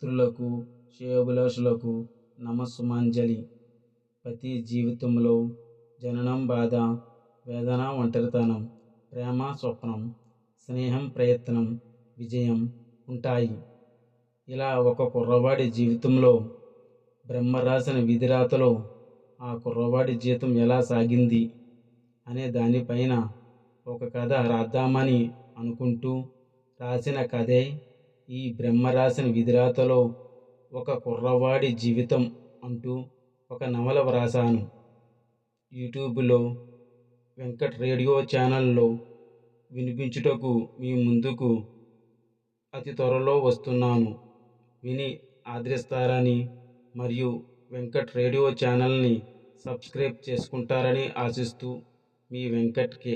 మిత్రులకు శ్రేయోభిలాషులకు నమస్సుమాంజలి. ప్రతి జీవితంలో జననం బాధ, వేదన ఒంటరితనం, ప్రేమ స్వప్నం, స్నేహం ప్రయత్నం, విజయం ఉంటాయి. ఇలా ఒక కుర్రవాడి జీవితంలో బ్రహ్మ రాసిన విధిరాతలో ఆ కుర్రవాడి జీవితం ఎలా సాగింది అనే దానిపైన ఒక కథ రాద్దామని అనుకుంటూ రాసిన కథే ఈ బ్రహ్మ రాసిన విధిరాతలో ఒక కుర్రవాడి జీవితం అంటూ ఒక నవల వ్రాసాను. యూట్యూబ్లో వెంకట్ రేడియో ఛానల్లో వినిపించుటకు మీ ముందుకు అతి త్వరలో వస్తున్నాను. విని ఆదరిస్తారని మరియు వెంకట్ రేడియో ఛానల్ని సబ్స్క్రైబ్ చేసుకుంటారని ఆశిస్తూ మీ వెంకట్ కే.